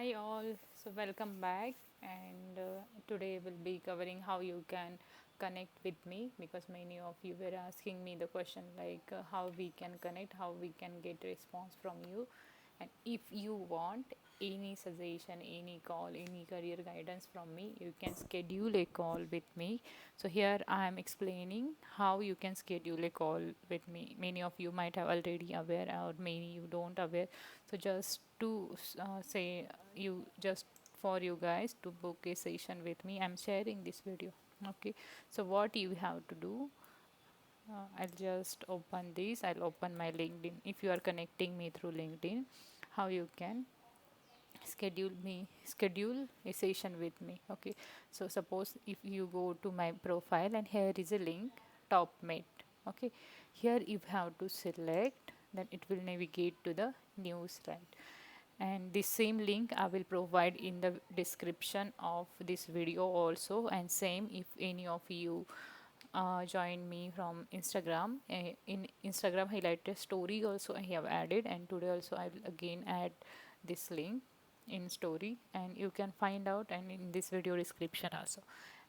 Hi all, so welcome back and today we'll be covering how you can connect with me because many of you were asking me the question like how we can connect, how we can get response from you, and if you want any suggestion, any call, any career guidance from me, you can schedule a call with me. So here I am explaining how you can schedule a call with me. Many of you might have already aware or many you don't aware. So just to say you just for you guys to book a session with me, I'm sharing this video. Okay, so what you have to do, I'll just open this. I'll open my LinkedIn. If you are connecting me through LinkedIn, how you can schedule a session with me. Okay, so suppose if you go to my profile and here is a link, Topmate. Okay, here you have to select, then it will navigate to the news, right? And this same link I will provide in the description of this video also, and same if any of you join me from Instagram. In Instagram highlighted story also I have added, and today also I will again add this link in story, and you can find out and in this video description also.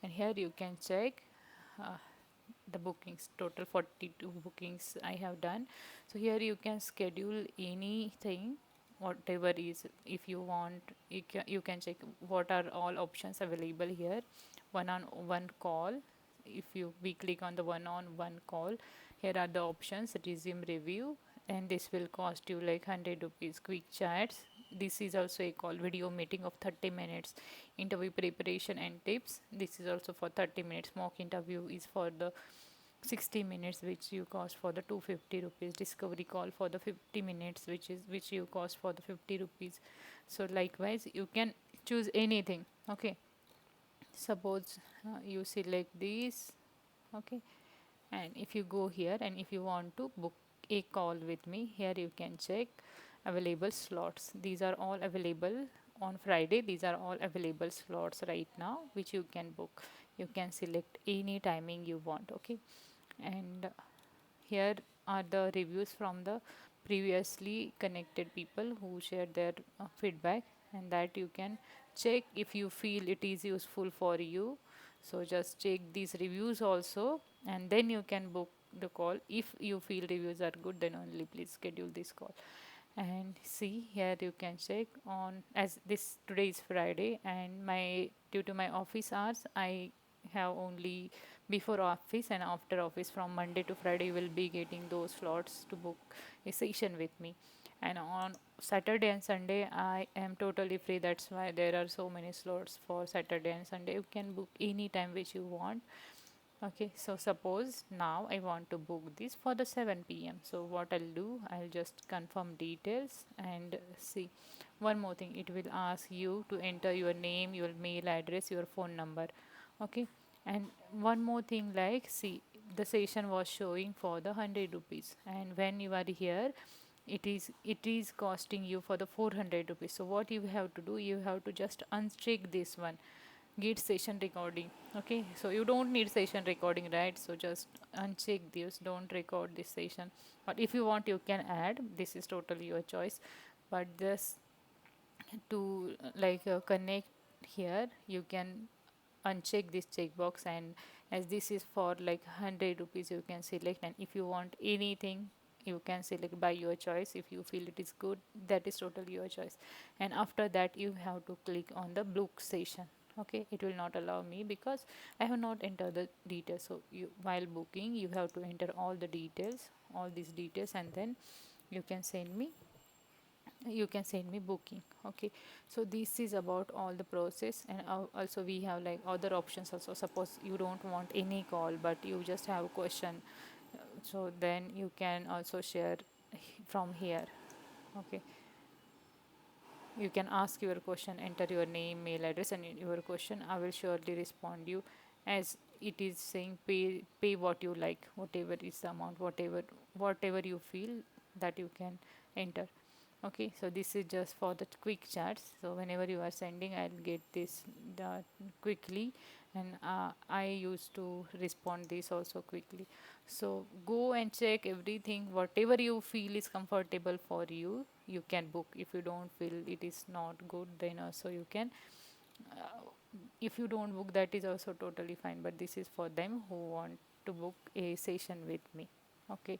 And here you can check uh, the bookings, total 42 bookings I have done. So here you can schedule anything, whatever is, if you want, you can check what are all options available here. One on one call, if you we click on the one on one call, here are the options: resume review, and this will cost you like 100 rupees. Quick chats, this is also a call. Video meeting of 30 minutes. Interview preparation and tips, this is also for 30 minutes. Mock interview is for the 60 minutes, which you cost for the 250 rupees. Discovery call for the 50 minutes, which you cost for the 50 rupees. So likewise you can choose anything. Okay, suppose you select this. Okay, and if you go here and if you want to book a call with me, here you can check available slots. These are all available on Friday. These are all available slots right now which you can book. You can select any timing you want. Okay, and here are the reviews from the previously connected people who shared their feedback, and that you can check if you feel it is useful for you. So just check these reviews also, and then you can book the call. If you feel reviews are good, then only please schedule this call. And see here you can check on, as this today is Friday and my due to my office hours I have only before office and after office. From Monday to Friday you will be getting those slots to book a session with me, and on Saturday and Sunday I am totally free. That's why there are so many slots for Saturday and Sunday. You can book any time which you want. Okay, so suppose now I want to book this for the 7 p.m. So what I'll do, I'll just confirm details and see. One more thing, it will ask you to enter your name, your mail address, your phone number. Okay, and one more thing, like see, the session was showing for the 100 rupees, and when you are here, it is costing you for the 400 rupees. So what you have to do, you have to just uncheck this one, get session recording. Okay, so you don't need session recording, right? So just uncheck this, don't record this session, but if you want you can add, this is totally your choice. But this to like connect, here you can uncheck this checkbox, and as this is for like 100 rupees you can select, and if you want anything you can select by your choice. If you feel it is good, that is totally your choice. And after that you have to click on the book session. Okay, it will not allow me because I have not entered the details. So you, while booking, you have to enter all the details, all these details, and then you can send me, booking. Okay, so this is about all the process. And also we have like other options also. Suppose you don't want any call but you just have a question, so then you can also share from here. Okay, you can ask your question, enter your name, mail address, and your question. I will surely respond you, as it is saying pay what you like, whatever is the amount, whatever you feel that you can enter. Okay, so this is just for the quick chats. So whenever you are sending, I'll get this quickly, and I used to respond this also quickly. So go and check everything, whatever you feel is comfortable for you. you can book. If you don't feel it is not good, then also you can, if you don't book, that is also totally fine, but this is for them who want to book a session with me. Okay,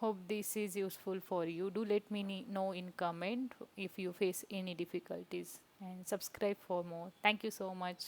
hope this is useful for you. Do let me know in comment if you face any difficulties, and subscribe for more. Thank you so much.